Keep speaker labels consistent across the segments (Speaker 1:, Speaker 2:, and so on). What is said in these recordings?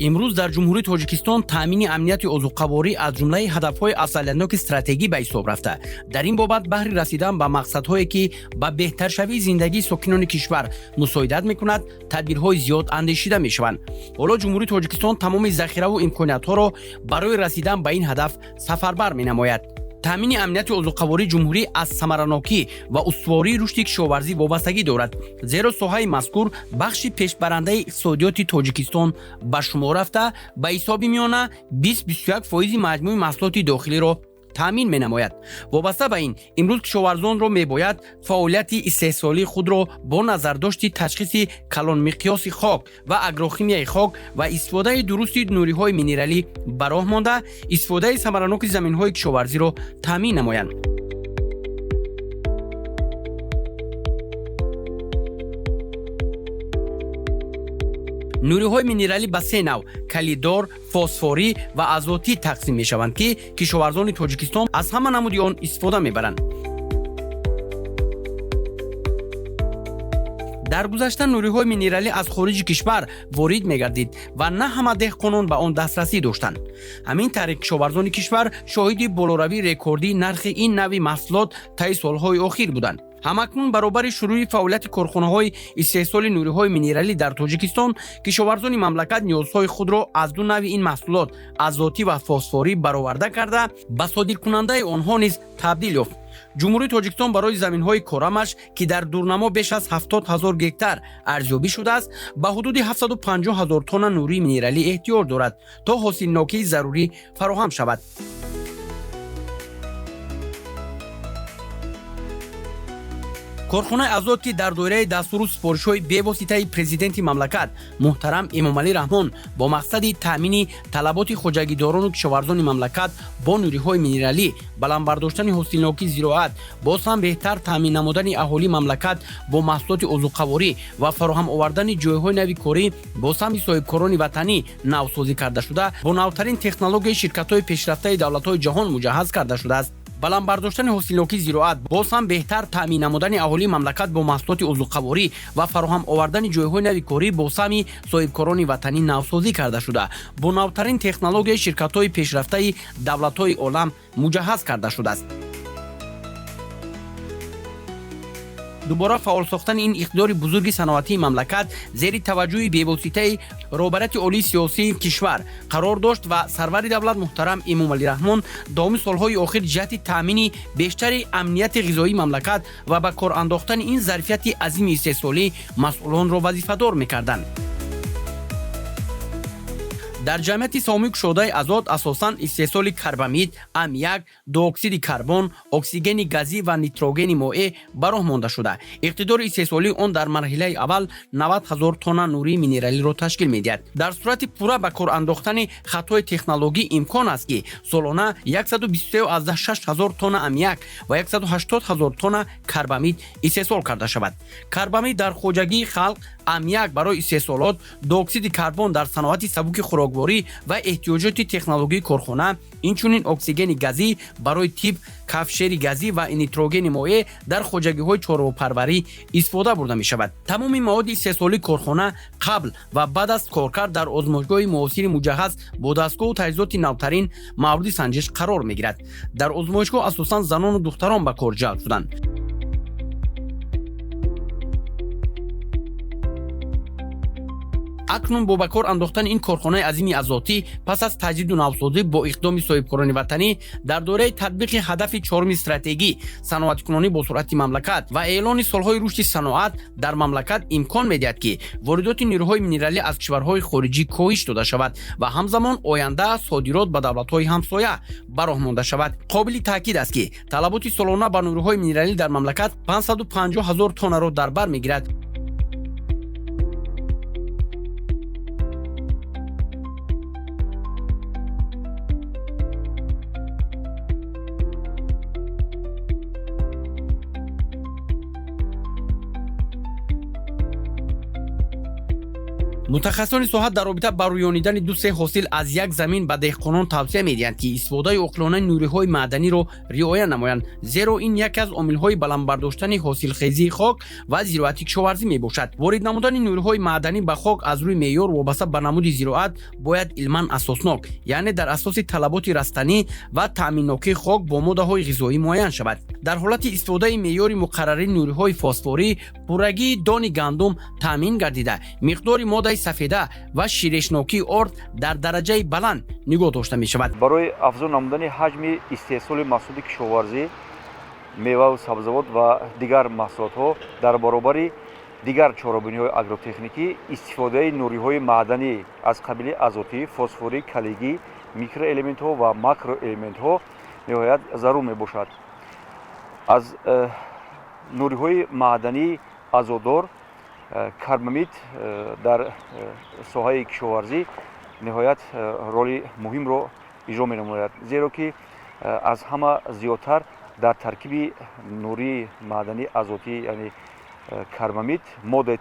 Speaker 1: امروز در جمهوری تاجیکستان تامین امنیت عضوقواری از جمله هدف‌های اصالتناک استراتژی به حساب رفته. در این بابت بهر رسیدن به مقصدهایی که به بهتر شوی زندگی ساکنان کشور مساعدت می‌کند، تدبیرهای زیاد اندیشیده می‌شوند. حالا جمهوری تاجیکستان تمام ذخیره و امکانات‌ها را برای رسیدن به این هدف سفربر می‌نماید. تامین امنیت عضوقواری جمهوری از ثمراناکی و استواری رشد کشاورزی وابستگی دارد، زیرا ساحه مذکور بخشی پیشبرنده اقتصادیات تاجیکستان به شمار رفته به حساب میانه 20-21% مجموع محصولات داخلی را تامین می‌نماید. وابسته به این امروز کشاورزان را می‌باید فعالیت استحصالی خود را با نظرداشت تشخیص کلان مقیاس خاک و اگروخیمیای خاک و استفاده درست نوری‌های مینرالی به راه مانده، استفاده ثمراناک زمین‌های کشاورزی را تامین نمایند. نوری‌های مینرالی به سه نوع کلیدار، فسفوری و آزوتی تقسیم می‌شوند که کشاورزان تاجیکستان از همه نمود آن استفاده می‌برند. در گذشته نوری‌های مینرالی از خارج کشور وارد می‌گردید و نه همه دهقانان به آن دسترسی داشتند. همین طریق کشاورزان کشور شاهد بالاترین رکوردی نرخ این نوع محصولات طی سال‌های اخیر بودند. همکنون برابر شروع فعالیت کارخانه‌های استحصال نوری‌های مینرالی در تاجیکستان، کشاورزان مملکت نیازهای خود را از دو نوع این محصولات آزوتی و فسفوری برآورده کرده به صادرکننده آنها نیز تبدیل یافت. جمهوری تاجیکستان برای زمین‌های کارامش که در دورنما بیش از 70,000 گکتار ارزیابی شده است، به حدود 750,000 تن نوری مینرالی احتیاج دارد تا حاصلناکی ضروری فراهم شود. کارخانه آزاد که در دایره دستور سپارش‌های بی‌واسطه پرزیدنت مملکت محترم امامعلی رحمان با مقصد تامین طلبات خواجگیداران و کشاورزان مملکت با نوری‌های مینرالی، بلند برداشتن حاصلناکی زراعت، باز هم بهتر تامین نمودن اهالی مملکت با محصولات عضوقواری و فراهم آوردن جایهای نوی کاری، باز هم صاحبکاران وطنی نوسازی کرده شده با نوترین تکنولوژی شرکت‌های پیشرفته دولت‌های جهان مجهز کرده شده است. بلند برداشتن حاصلناکی زراعت، باز هم بهتر تامین نمودن اهالی مملکت با محصولات عضوقواری و فراهم آوردن جایهای نوی کاری با سهم صاحبکاران وطنی نوسازی کرده شده با نوترین تکنولوژی شرکت‌های پیشرفته دولت‌های عالم مجهز کرده شده است. دوباره فعال ساختن این اقتدار بزرگ صنعتی مملکت زیر توجه بی‌واسطه رهبرت عالی سیاسی کشور قرار داشت و سرور دولت محترم امامعلی رحمان دام سالهای اخیر جهت تامین بیشتر امنیت غذایی مملکت و به کار انداختن این ظرفیت عظیم استحصالی مسئولان را وظیفه‌دار می‌کردند. در جمعیت سهامی گشاده آزاد اساساً استحصال کربامید، امونیاک، دوکسید کربن، اکسیژن گازی و نیتروژن مائع به راه مانده شده. اقتدار استحصالی آن در مرحله اول 90,000 تن نوری مینرالی را تشکیل می‌دهد. در صورت پورا به کار انداختن خطای تکنولوژی امکان است که سالانه 123,600 تن امونیاک و 180,000 تن کربامید استحصال کرده شود. کربامید در خواجگی خلق، امونیاک برای استحصالات، دوکسید کربن در صنعت سبک خوراکواری و احتیاجات تکنولوژی کارخانه، اینچنین اکسیژن گازی برای طب، کفشری گازی و نیتروژن مائع در خواجگی‌های چاره‌پروری استفاده برده می‌شود. تمام مواد استحصالی کارخانه قبل و بعد از کارکرد در آزمایشگاه معاصر مجهز با دستگاه و تجهیزات نوترین مورد سنجش قرار می‌گیرد. در آزمایشگاه اساساً زنان و دختران به کار جلب شدند. اکنون با بکار انداختن این کارخانه عظیم آزادی پس از تجدید و نوسازی با اقدام صاحبکاران وطنی در دوره تطبیق هدف چهارم استراتژی صنعت کنونی با سرعت مملکت و اعلان سالهای رشد صنعت در مملکت امکان می‌دهد که واردات نیروهای مینرالی از کشورهای خارجی کاهش داده شود و همزمان آینده صادرات به دولت‌های همسایه به راه مانده شود. قابل تاکید است که طلبات سالانه به نیروهای مینرالی در مملکت 550,000 تن را در بر می‌گیرد. мутахассисони соҳа дар робита ба рӯёнидани ду-се ҳосил аз як замин ба деҳқонон тавсия медиҳанд, ки истифодаи оқилонаи нуриҳои маъданиро риоя намоянд, зеро ин яке аз омилҳои баландбардоштани ҳосилхезии хок ва зироати кишоварзӣ мебошад. ворид намудани нуриҳои маъданӣ ба хок аз рӯи меъёр вобаста ба намуди зироат бояд илман асоснок, яъне дар асоси талаботи растанӣ ва таъминнокии хок бо моддаҳои ғизоӣ муайян шавад. дар ҳолати истифодаи меъёри муқаррари нуриҳои фосфорӣ пуррагии дони гандум таъмин гардида, миқдори моддаи сафеда ва ширешнокии орд дар дараҷаи баланд нигоҳ дошта мешавад.
Speaker 2: барои афзун намудани ҳаҷми истеҳсоли маҳсулоти кишоварзӣ, меваву сабзавот ва дигар маҳсулотҳо дар баробари дигар чорабиниҳои агротехникӣ, истифодаи нуриҳои маъданӣ аз қабили азотӣ, фосфорӣ, калигӣ, микроэлементҳо ва макроэлементҳо ниҳоят зарур мебошад. аз нуриҳои маъдании азотдор карбамид дар соҳаи кишоварзӣ ниҳоят роли муҳимро иҷро менамояд, зеро ки аз ҳама зиёдтар дар таркиби нурии маъдании азотӣ, яъне карбамид, моддаи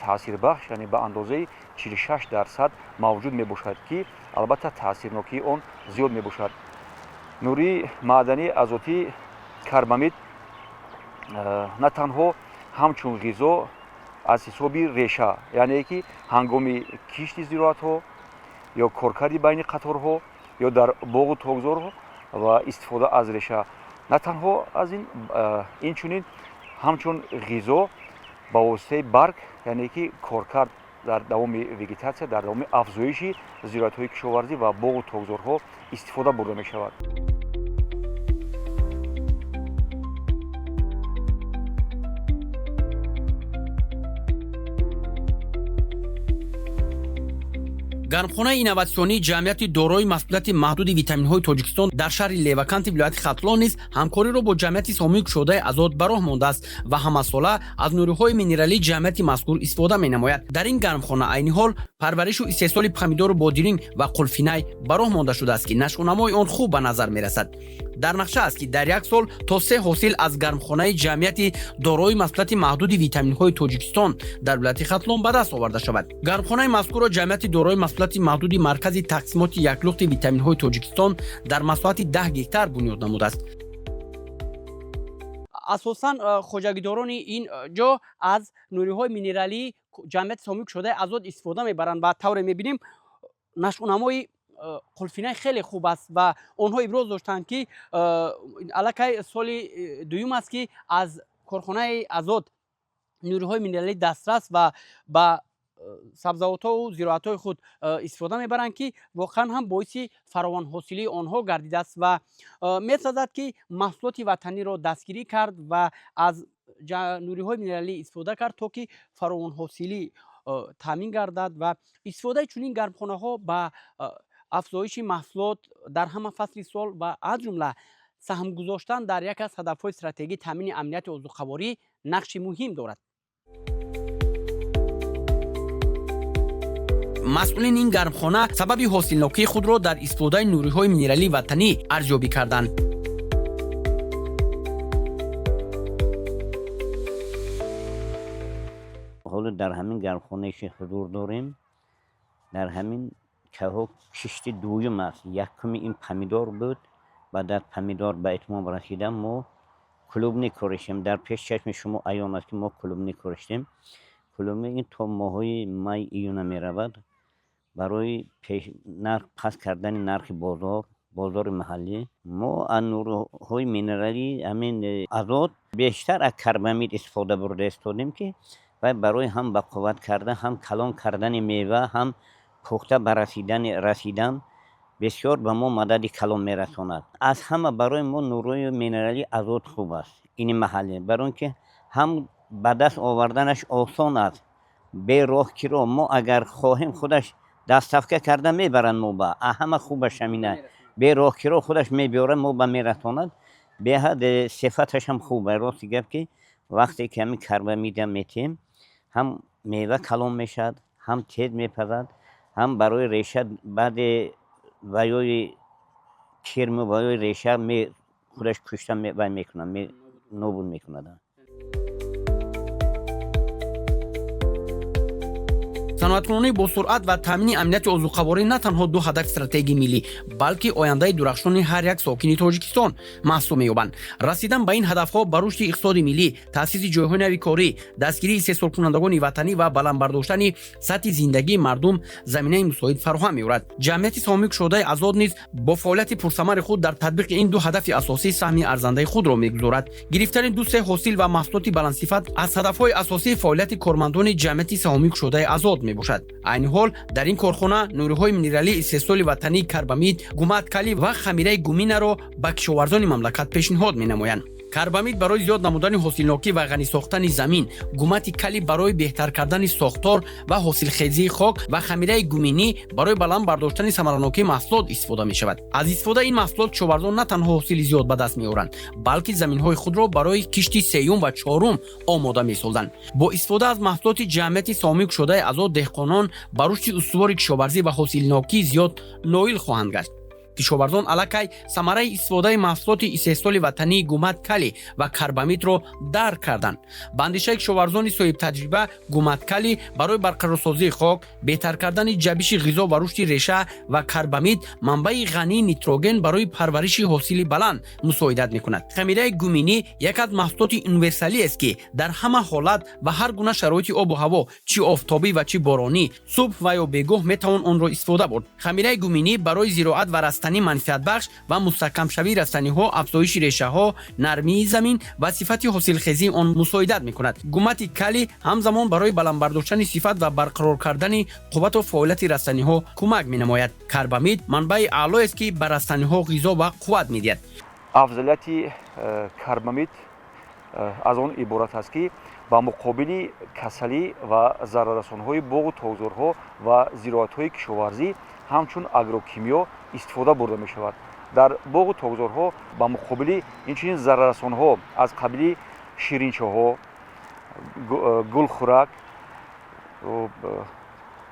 Speaker 2: таъсирбахш, яъне ба андозаи 46% мавҷуд мебошад, ки албатта таъсирнокии он зиёд мебошад. нурии маъдании азотӣ карбамид на танҳо ҳамчун ғизо аз ҳисоби реша, яъне ки ҳангоми кишти зироатҳо ё коркарди байни қаторҳо ё дар боғу тогзорҳо ва истифода аз реша, на танҳо аз инчунин ҳамчун ғизо ба воситаи барг, яъне ки коркард дар давоми вегетатсия, дар давоми афзоиши зироатҳои кишоварзӣ ва боғу тогзорҳо истифода бурда мешавад.
Speaker 1: гармхонаи инноватсионии ҷамъияти дорои масъулияти маҳдуди витаминҳои Тоҷикистон дар шаҳри Леваканти вилояти Хатлон низ ҳамкориро бо ҷамъияти сомии кушодаи азот ба роҳ мондааст ва ҳамасола аз нуриҳои минералии ҷамъияти мазкур истифода менамояд. дар ин гармхона айни ҳол парваришу истеҳсоли помидору бодиринг ва қулфинай ба роҳ монда шудааст, ки нашъонамои он хуб ба назар мерасад. дар нақша аст, ки дар як сол то 3 ҳосил аз гармхонаи ҷамъияти дорои масъулияти маҳдуди витаминҳои Тоҷикистон дар вилояти Хатлон ба даст оварда шавад. гармхонаи мазкурро ҷамъияти дорои масъулияти маҳдуди маркази тақсимоти яклухти витаминҳои Тоҷикистон дар масоҳати 10 гектар бунёд намудааст. асосан хоҷагидорони ин ҷо аз нуриҳои минералии ҷамъияти сомии кушодаи азот истифода мебаранд ва тавре мебинем нашъонамои қулфинай хеле хуб аст ва онҳо иброз доштанд, ки аллакай соли дуюм аст, ки аз корхонаи азот нуриҳои минералӣ дастрас ва ба сабзавотҳоу зироатҳои худ истифода мебаранд, ки воқеан ҳам боиси фаровонҳосилии онҳо гардидааст ва месазад, ки маҳсулоти ватаниро дастгирӣ кард ва аз нуриҳои минералӣ истифода кард, то ки фаровонҳосилӣ таъмин гардад ва истифодаи чунин гармхонаҳо ба афзоиши маҳсулот дар ҳама фасли сол ва аз ҷумла саҳм гузоштан дар яке аз ҳадафҳои стратегии таъмини амнияти озуқаворӣ нақши муҳим дорад. масъулин ин гармхона сабаби ҳосилнокии худро дар истифодаи нуриҳои минералии ватанӣ арзёбӣ карданд.
Speaker 3: ҳоло дар ҳамин гармхонаи ҳузур дорем. дар ҳамин чаҳо кишти дуюм аст. Якуми ин помидор буд. Баъд аз помидор ба итмом расида мо клубник кориштем. Дар пеш чашми шумо аён аст, ки мо клубник кориштем. Клубник ин то моҳои май июна меравад. барои нарх паст кардани нархи бозори маҳаллӣ мо аз нурҳои минералӣ ҳамин азот бештар аз карбамид истифода бурда истодем, ки вай барои ҳам бақувват кардан, ҳам калон кардани мева, ҳам пухта ба расидан бисёр ба мо мадади калон мерасонад. аз ҳама барои мо нурҳои минералӣ азот хуб аст ини маҳаллӣ, барои он ки ҳам ба даст оварданаш осон аст. бе роҳгиро мо агар хоҳем худаш дастафка карда мебаранд, мо ба ҳама хубаш ҳамина. бе роҳгиро худаш мебиёрад, мо ба мерасонад. беҳад сифаташ ҳам хуб аст. рости гап ки вақте ки ҳамин карбамида метем, ҳам мева калон мешавад, ҳам тез мепазад, ҳам барои реша баъди ваёи кирму ваёи реша худаш кушта мекунад, нобуд мекунад.
Speaker 1: саноаткунонӣ бо суръат ва таъмини амнияти озуқаворӣ на танҳо ду ҳадаф стратегии миллӣ, балки ояндаи дурахшони ҳар як сокини Тоҷикистон маҳсуб меёбанд. Расидан ба ин ҳадафҳо ба рушди иқтисоди миллӣ, таъсиси ҷойҳои нави корӣ, дастгирии истеҳсолкунандагони ватанӣ ва баландбардоштани сатҳи зиндагии мардум заминаи мусоид фароҳам меорад. ҷамъияти саҳомии кушодаи азод низ бо фаъолияти пурсамари худ дар татбиқи ин ду ҳадафи асосӣ саҳми арзандаи худро мегузорад. гирифтани ду-се ҳосил ва маҳсулоти баландсифат аз ҳадафҳои асосии фаъолияти кормандони ҷамъияти саҳомии кушодаи азод мебошад. айни ҳол дар ин корхона нуриҳои минералии истеҳсоли ватании карбамид, гумат калӣ ва хамираи гуминаро ба кишоварзони мамлакат пешниҳод менамоянд. карбамид барои зиёд намудани ҳосилнокӣ ва ғанисохтани замин, гумати калӣ барои беҳтар кардани сохтор ва ҳосилхезии хок ва хамираи гуминӣ барои баланд бардоштани самаранокии маҳсулот истифода мешавад. аз истифодаи ин маҳсулот кишоварзон на танҳо ҳосили зиёд ба даст меоранд, балки заминҳои худро барои кишти сеюм ва чорум омода месозанд. бо истифода аз маҳсулоти ҷамъияти саҳомии кушодаи азод деҳқонон ба рушди устувори кишоварзӣ ва ҳосилнокии зиёд ноил хоҳанд гашт. кишоварзон аллакай самараи истифодаи маҳсулоти истеҳсоли ватании гумат калӣ ва карбамидро дарк карданд. ба андешаи кишоварзони соҳибтаҷриба, гумат калӣ барои барқарорсозии хок, беҳтар кардани ҷабиши ғизо ва рушди реша ва карбамид манбаи ғании нитроген барои парвариши ҳосили баланд мусоидат мекунад. хамираи гуминӣ яке аз маҳсулоти универсалиест ки дар ҳама ҳолат ва ҳар гуна шароити обу ҳаво, чӣ офтобӣ ва чӣ боронӣ, субҳ ва ё бегоҳ метавон онро истифода бурд. хамираи гуминӣ барои зироат ва растани манфиатбахш ва мустаҳкамшавии растаниҳо, афзоиши решаҳо, нармии замин ва сифати ҳосилхезии он мусоидат мекунад. гумати калӣ ҳамзамон барои баландбардоштани сифат ва барқарор кардани қуввату фаъолияти растаниҳо кӯмак менамояд. карбамид манбаи аълоест ки ба растаниҳо ғизо ва қувват медиҳад.
Speaker 2: афзалияти карбамид аз он иборат аст ки ба муқобили касалӣ ва зараррасонҳои боғу тогзорҳо ва зироатҳои кишоварзӣ ҳамчун агрокимиё истифода бурда мешавад. дар боғу тогзорҳо ба муқобили инчунин зараррасонҳо аз қабили ширинчаҳо, гулхӯрак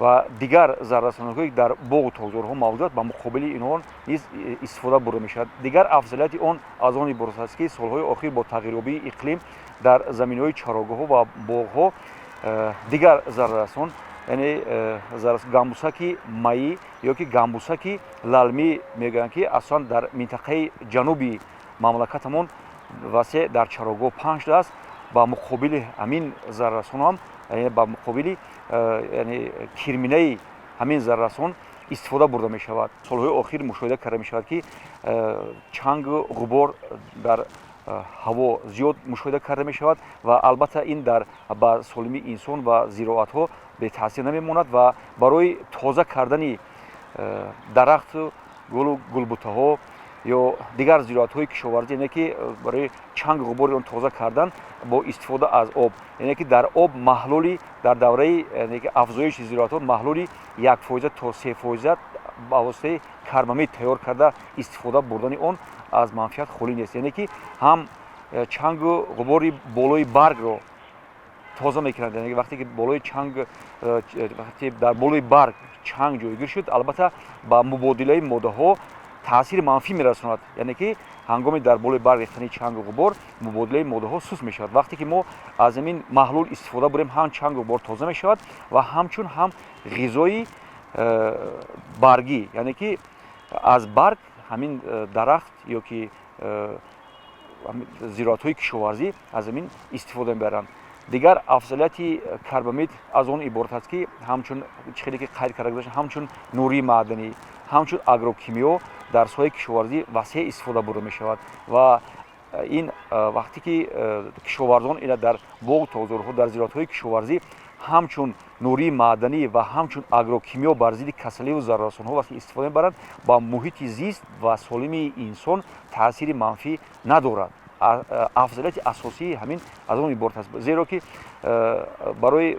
Speaker 2: ва дигар зараррасонҳое дар боғу тогзорҳо мавҷуданд, ба муқобили инҳо низ истифода бурда мешавад. дигар афзалияти он аз он иборат аст ки солҳои охир бо тағйирёбии иқлим дар заминҳои чарогоҳҳо ва боғҳо дигар зараррасон, яъне гамбусаки майӣ ё ки гамбусаки лалмӣ мегӯянд, ки асосан дар минтақаи ҷануби мамлакатамон васеъ дар чарогоҳ паҳн шудааст. ба муқобили ҳамин зараррасон ҳам, ба муқобили кирминаи ҳамин зараррасон истифода бурда мешавад. солҳои охир мушоҳида карда мешавад, ки чангу ғубор дар ҳаво зиёд мушоҳида карда мешавад ва албатта ин ба солимии инсон ва зироатҳо бетаъсир намемонад ва барои тоза кардани дарахту гулбутаҳо ё дигар зироатҳои кишоварзӣ, яъне ки барои чангу ғубори он тоза кардан бо истифода аз об, яъне ки дар об маҳлули дар давраи афзоиши зироатҳо маҳлули 1% то 3% ба воситаи карбамид тайёр карда истифода бурдани он аз манфиат холӣ нест. яъне ки ҳам чангу ғубори болои баргро тоза мекунад. яъне вақте ки дар болои барг чанг ҷойгир шуд, албатта ба мубодилаи моддаҳо таъсири манфӣ мерасонад. яъне ки ҳангоми дар болои барг рехтани чангу ғубор мубодилаи моддаҳо суст мешавад. вақте ки мо аз ҳамин маҳлул истифода бурем, ҳам чангу ғубор тоза мешавад ва ҳамчун ҳам ғизои баргӣ, яъне ки аз барг ҳамин дарахт ё ки зироатҳои кишоварзӣ аз ҳамин истифода мебаранд. дигар афзалияти карбамид аз он иборат аст ки ҳамчун хеле ки қайд карда гузашт, ҳамчун нурии маъданӣ, ҳамчун агрокимиё дар соҳаи кишоварзӣ васеъ истифода бурда мешавад ва ин вақте ки кишоварзон ина дар боғу тогзорҳо дар зироатҳои кишоварзӣ ҳамчун нурии маъданӣ ва ҳамчун агрокимиё бар зидди касаливу зараррасонҳо вақте истифода мебаранд, ба муҳити зист ва солимии инсон таъсири манфӣ надорад. афзалияти асосии ҳамин аз он иборат аст, зеро ки барои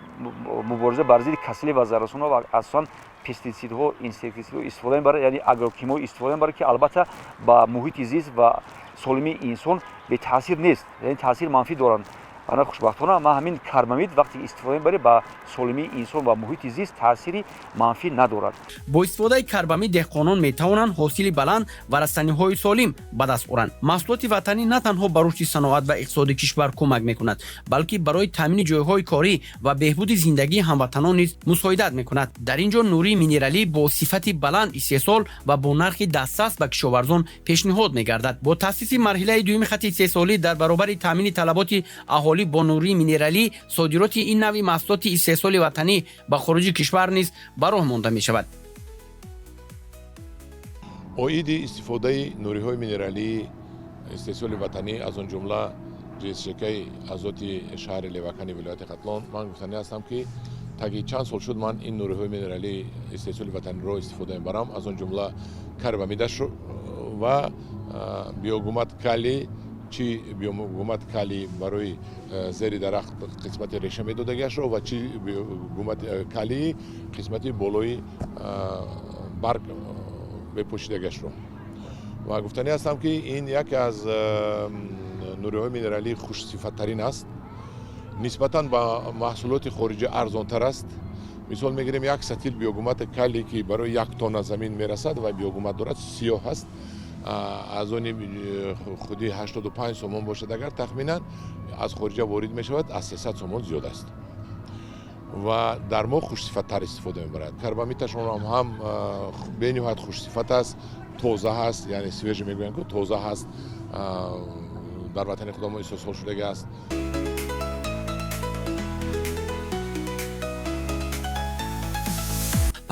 Speaker 2: мубориза бар зидди касалӣ ва зараррасонҳо ва асосан пеститсидҳо, инсектисидҳо истифода мебарад, яъне агрокимиё истифода мебарад, ки албатта ба муҳити зист ва солимии инсон бетаъсир нест, яъне таъсир манфӣ доранд. ана хушбахтона ма ҳамин карбамид вақте истифода мебарем ба солимии инсон ва муҳити зист таъсири манфӣ надорад.
Speaker 1: бо истифодаи карбамид деҳқонон метавонанд ҳосили баланд ва растаниҳои солим ба даст оранд. маҳсулоти ватанӣ на танҳо ба рушди саноат ва иқтисоди кишвар кӯмак мекунад, балки барои таъмини ҷойҳои корӣ ва беҳбуди зиндагии ҳамватанон низ мусоидат мекунад. дар ин ҷо нурии минералӣ бо сифати баланд истеҳсол ва бо нархи дастрас ба кишоварзон пешниҳод мегардад. бо таъсиси марҳилаи дуюми хатти истеҳсолӣ дар баробари таъмини талаботи аҳолӣ бо нурии минералӣ, содироти ин навъи маҳсулоти истеҳсоли ватанӣ ба хориҷи кишвар низ ба роҳ монда мешавад.
Speaker 4: оиди истифодаи нуриҳои минералии истеҳсоли ватанӣ аз он ҷумла ҷсшкаи азоти шаҳри левакани вилояти Қатлон, ман гуфтанӣ ҳастам ки таги чанд сол шуд ман ин нуриҳои минералии истеҳсоли ватаниро истифода мебарам, аз он ҷумла карбамидаш ва биогумат кали, чи биогумат кали барои зери дарахт қисмати реша медодагиашро ва чи биогумат кали қисмати болои барг мепошидагиашро. ва гуфтанӣ ҳастам ки ин яке аз нуриҳои минералии хушсифаттарин аст, нисбатан ба маҳсулоти хориҷӣ арзонтар аст. мисол мегирем як сатил биогумат кали ки барои 1 тонна замин мерасад ва биогумат дорад, сиёҳ аст, аз они худи 85 сомон бошад, агар тахминан аз хориҷа ворид мешавад, аз 300 сомон зиёд аст ва дар мо хушсифаттар истифода мебарад. карбамидашон ҳам бениҳоят хушсифат аст, тоза ҳаст, яъне свежа мегӯянд ки тоза ҳаст, дар ватани худо мо истеҳсол шудагӣ аст.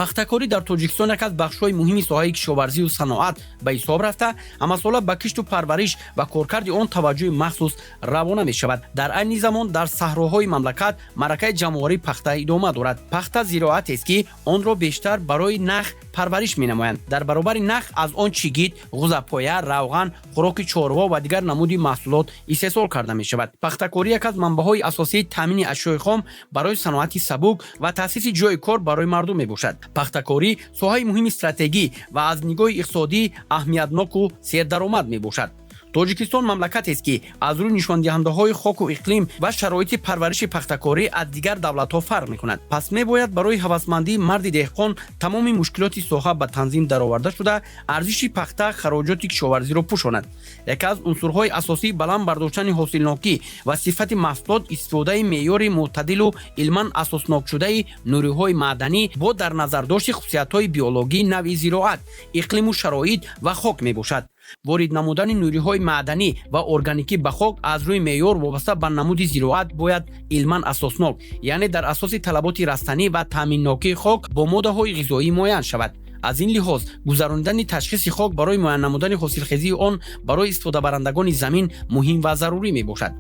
Speaker 1: пахтакорӣ дар тоҷикистон як аз бахшҳои муҳими соҳаи кишоварзию саноат ба ҳисоб рафта, ҳамасола ба кишту парвариш ва коркарди он таваҷҷӯҳи махсус равона мешавад. дар айни замон дар саҳроҳои мамлакат маъракаи ҷамъоварии пахта идома дорад. пахта зироатест ки онро бештар барои нах парвариш менамоянд. дар баробари нах аз он чигит, ғӯзапоя, равған, хӯроки чорво ва дигар намуди маҳсулот истеҳсол карда мешавад. пахтакорӣ як аз манбаъҳои асосии таъмини ашёи хом барои саноати сабук ва таъсиси ҷойи кор барои мардум мебошад. пахтакорӣ соҳаи муҳими стратегӣ ва аз нигоҳи иқтисодӣ аҳамиятноку сердаромад мебошад. тоҷикистон мамлакатест ки аз рӯи нишондиҳандаҳои хоку иқлим ва шароити парвариши пахтакорӣ аз дигар давлатҳо фарқ мекунад. пас мебояд барои ҳавасмандии марди деҳқон тамоми мушкилоти соҳа ба танзим дароварда шуда, арзиши пахта хароҷоти кишоварзиро пӯшонад. яке аз унсурҳои асосии баланд бардоштани ҳосилнокӣ ва сифати маҳсулот истифодаи меъёри мӯътадилу илман асоснокшудаи нуриҳои маъданӣ бо дар назардошти хусусиятҳои биологӣ, навъи зироат, иқлиму шароит ва хок мебошад. ворид намудани нуриҳои маъданӣ ва органикӣ ба хок аз рӯи меъёр вобаста ба намуди зироат бояд илман асоснок, яъне дар асоси талаботи растанӣ ва таъминнокии хок бо моддаҳои ғизоӣ муайян шавад. аз ин лиҳоз гузарондани ташхиси хок барои муайян намудани ҳосилхезии он барои истифодабарандагони замин муҳим ва зарурӣ мебошад.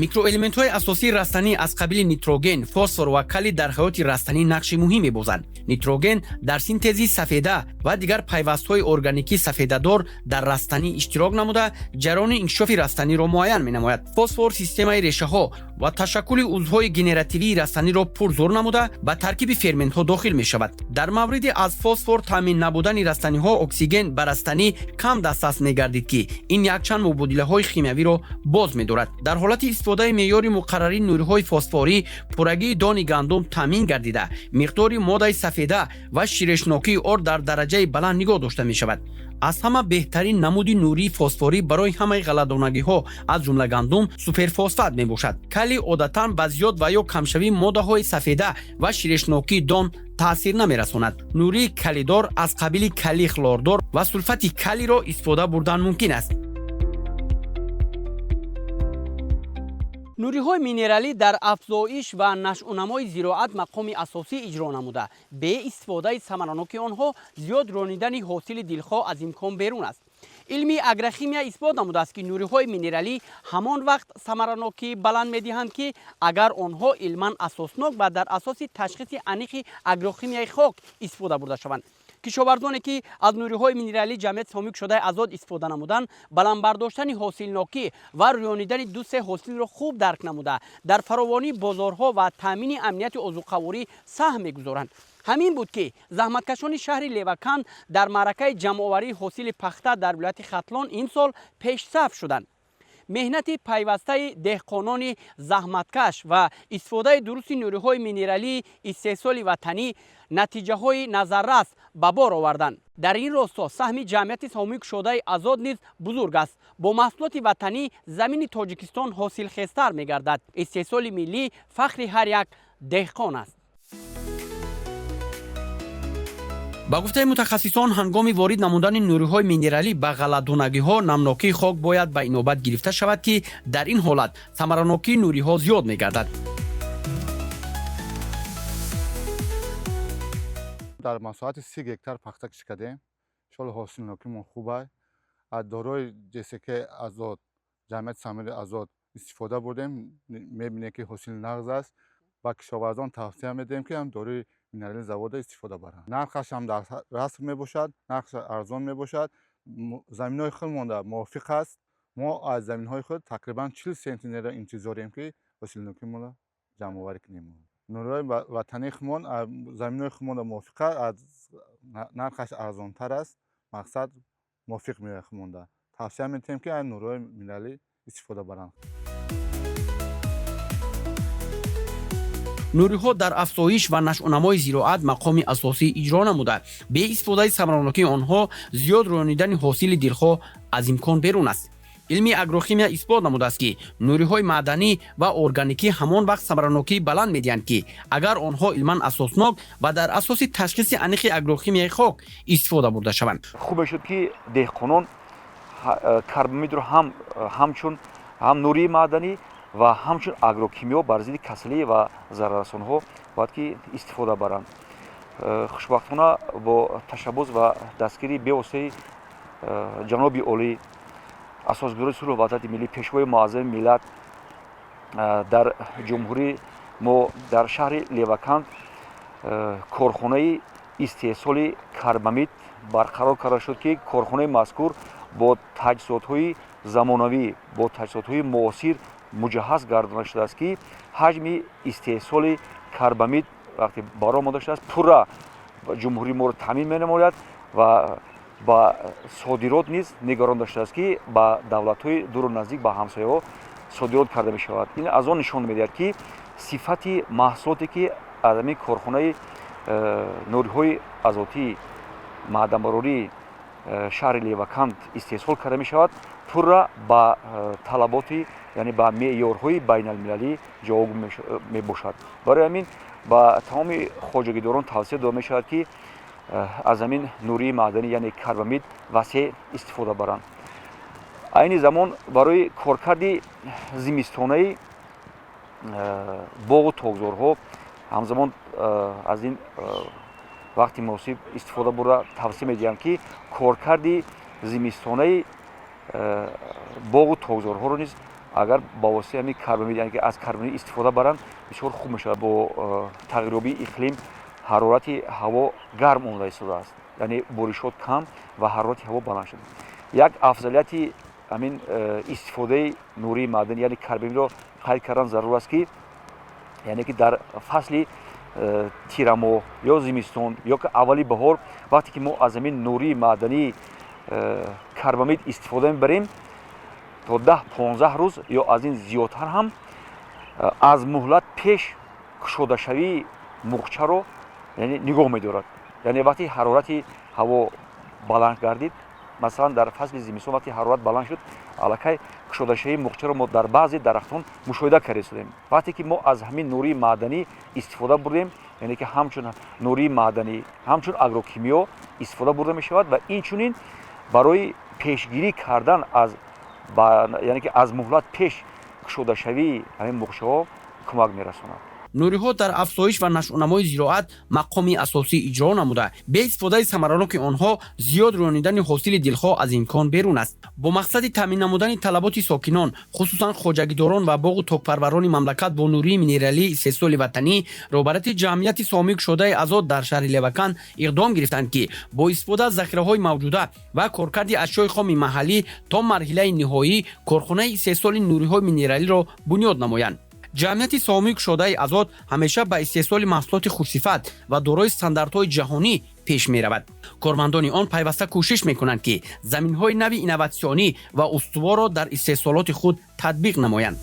Speaker 1: микроэлементҳои асосии растанӣ аз қабили нитроген, фосфор ва калий дар ҳаёти растанӣ нақши муҳим мебозанд. нитроген дар синтези сафеда ва дигар пайвастҳои органикии сафедадор дар растанӣ иштирок намуда, ҷараёни инкишофи растаниро муайян менамояд. фосфор системаи решаҳо ва ташаккули узвҳои генеративии растаниро пурзор намуда, ба таркиби ферментҳо дохил мешавад. дар мавриди аз фосфор таъмин набудани растаниҳо, оксиген ба растанӣ кам дастрас мегардид ки ин якчанд мубодилаҳои химиявиро боз медорад. дар ҳолати истифодаи меъёри муқаррари нуриҳои фосфорӣ, пуррагии дони гандум таъмин гардида, миқдори моддаи сафеда ва ширешнокии он дар дараҷаи баланд нигоҳ дошта мешавад. аз ҳама беҳтарин намуди нурии фосфорӣ барои ҳамаи ғалладонагиҳо аз ҷумла гандум суперфосфат мебошад. калий одатан ба зиёд ва ё камшавии моддаҳои сафеда ва ширешнокии дон таъсир намерасонад. нурии калидор аз қабили калий хлордор ва сулфати калийро истифода бурдан мумкин аст. нуриҳои минералӣ дар афзоиш ва нашъунамои зироат мақоми асосӣ иҷро намуда, бе истифодаи самараноки онҳо зиёд ронидани ҳосили дилхоҳ аз имкон берун аст. илми агрохимия исбот намудааст ки нуриҳои минералӣ ҳамон вақт самаранокӣ баланд медиҳанд ки агар онҳо илман асоснок ва дар асоси ташхиси аниқи агрохимияи хок истифода бурда шаванд. кишоварзоне ки аз нуриҳои минералӣ ҷамъияти сомик шудаи азот истифода намуданд, баландбардоштани ҳосилнокӣ ва рӯёнидани дусе ҳосилро хуб дарк намуда, дар фаровонии бозорҳо ва таъмини амнияти озуқаворӣ саҳм мегузоранд. ҳамин буд ки заҳматкашони шаҳри леваканд дар маъракаи ҷамъоварии ҳосили пахта дар вилояти хатлон ин сол пешсаф шуданд. меҳнати пайвастаи деҳқонони заҳматкаш ва истифодаи дурусти нуриҳои минералии истеҳсоли ватанӣ натиҷаҳои назаррас ба бор оварданд. дар ин росто саҳми ҷамъияти саҳомии кушодаи азод низ бузург аст. бо маҳсулоти ватанӣ замини тоҷикистон ҳосилхезтар мегардад. истеҳсоли миллӣ фахри ҳар як деҳқон аст. ба гуфтаи мутахассисон ҳангоми ворид намудани нуриҳои минералӣ ба ғалладонагиҳо намнокии хок бояд ба инобат гирифта шавад ки дар ин ҳолат самаранокии нуриҳо зиёд мегардад.
Speaker 5: дар масоҳати 30 гектар пахта киш кардем. иншоалло ҳосилнокимон хуб аст. аз дорои ҷСК азод, ҷамъияти саҳмии азод истифода бурдем. мебинем ки ҳосил нағз аст. ба кишоварзон тавсия медиҳем ки ҳам дорои минералии завода истифода баранд. нархаш ҳам дар расм мебошад, нархаш арзон мебошад. заминҳои худмонда мувофиқ аст. мо аз заминҳои худ тақрибан 40 сентинера интизорем ки ҳосилнокимонро ҷамъоварӣ кунем. нуриҳои ватании худмон заминҳои худмонда мувофиқ аст, аз нархаш арзонтар аст. мақсад мувофиқ меояд худмонда. тавсия медиҳем ки аз нуриҳои минералӣ истифода баранд.
Speaker 1: нуриҳо дар афзоиш ва нашъунамои зироат мақоми асосӣ иҷро намуда, бе истифодаи самаранокии онҳо зиёд рӯёнидани ҳосили дилхоҳ аз имкон берун аст. илми агрохимия исбот намудааст ки нуриҳои маъданӣ ва органикӣ ҳамон вақт самаранокии баланд медиҳанд ки агар онҳо илман асоснок ва дар асоси ташхиси аниқи агрохимияи хок истифода бурда шаванд.
Speaker 2: хуб мешуд ки деҳқонон карбамидро ҳамчун нурии маъданӣ ва ҳамчун агрокимиё бар зидди касалӣ ва зараррасонҳо бояд ки истифода баранд. хушбахтона бо ташаббус ва дастгирии бевоситаи ҷаноби олӣ асосгузори сулҳу ваҳдати миллӣ, пешвои муаззами миллат дар ҷумҳурӣ, мо дар шаҳри леваканд корхонаи истеҳсоли карбамид барқарор карда шуд ки корхонаи мазкур бо таҷҳизотҳои замонавӣ, бо таҷҳизотҳои муосир муҷаҳҳаз гардонда шудааст ки ҳаҷми истеҳсоли карбамид вақте баромада шудааст пурра ҷумҳурии моро таъмин менамояд ва ба содирот низ нигаронда шудааст ки ба давлатҳои дуру наздик, ба ҳамсояҳо содирот карда мешавад. ин аз он нишон медиҳад ки сифати маҳсулоте ки аз ҳамин корхонаи нуриҳои азотии маъданбарории шаҳри леваканд истеҳсол карда мешавад пурра ба талаботи, яъне ба меъёрҳои байналмилалӣ ҷавоб мебошад. барои ҳамин ба тамоми хоҷагидорон тавсия дода мешавад ки аз ҳамин нурии маъданӣ, яъне карбамид васеъ истифода баранд. айни замон барои коркарди зимистонаи боғу тогзорҳо ҳамзамон аз ин вақти муносиб истифода бурда тавсия медиҳам ки коркарди зимистонаи боғу тогзорҳоро низ агар ба воситаи ҳамин карбамид, яъне ки аз карбамид истифода баранд, бисёр хуб мешавад. бо тағйирёбии иқлим ҳарорати ҳаво гарм омада истодааст, яъне боришот кам ва ҳарорати ҳаво баланд шуда. як афзалияти ҳамин истифодаи нурии маъданӣ, яъне карбамидро қайд кардан зарур аст ки яъне ки дар фасли тирамоҳ ё зимистон ё ки аввали баҳор вақте ки мо аз ҳамин нурии маъдании карбамид истифода мебарем, то 10-15 рӯз ё аз ин зиёдтар ҳам аз муҳлат пеш кушодашавии мухчаро яъне нигоҳ медорад. яъне вақти ҳарорати ҳаво баланд гардид, масалан дар фасли зимистон вақти ҳарорат баланд шуд, аллакай кушодашавии мухчаро мо дар баъзе дарахтон мушоҳида карда истодем. вақте ки мо аз ҳамин нурии маъданӣ истифода бурдем, яъне ки ҳамчун нурии маъданӣ, ҳамчун агрокимиё истифода бурда мешавад ва инчунин барои пешгирӣ кардан яъне ки аз муҳлат пеш кушодашавии ҳамин мухчаҳо кӯмак мерасонад.
Speaker 1: нуриҳо дар афзоиш ва нашъунамои зироат мақоми асосӣ иҷро намуда, бе истифодаи самараноки онҳо зиёд рӯёнидани ҳосили дилхоҳ аз имкон берун аст. бо мақсади таъмин намудани талаботи сокинон, хусусан хоҷагидорон ва боғу токпарварони мамлакат бо нурии минералии истеҳсоли ватанӣ, роҳбарияти ҷамъияти саҳомии кушодаи азод дар шаҳри леваканд иқдом гирифтанд ки бо истифода аз захираҳои мавҷуда ва коркарди ашёи хоми маҳаллӣ то марҳилаи ниҳоӣ корхонаи истеҳсоли нуриҳои минералиро бунёд намоянд. ҷамъияти соҳамии кушодаи азод ҳамеша ба истеҳсоли маҳсулоти хушсифат ва дорои стандартҳои ҷаҳонӣ пеш меравад. Кормандони он пайваста кӯшиш мекунанд ки заминҳои нави инноватсионӣ ва устуворро дар истеҳсолоти худ татбиқ намоянд.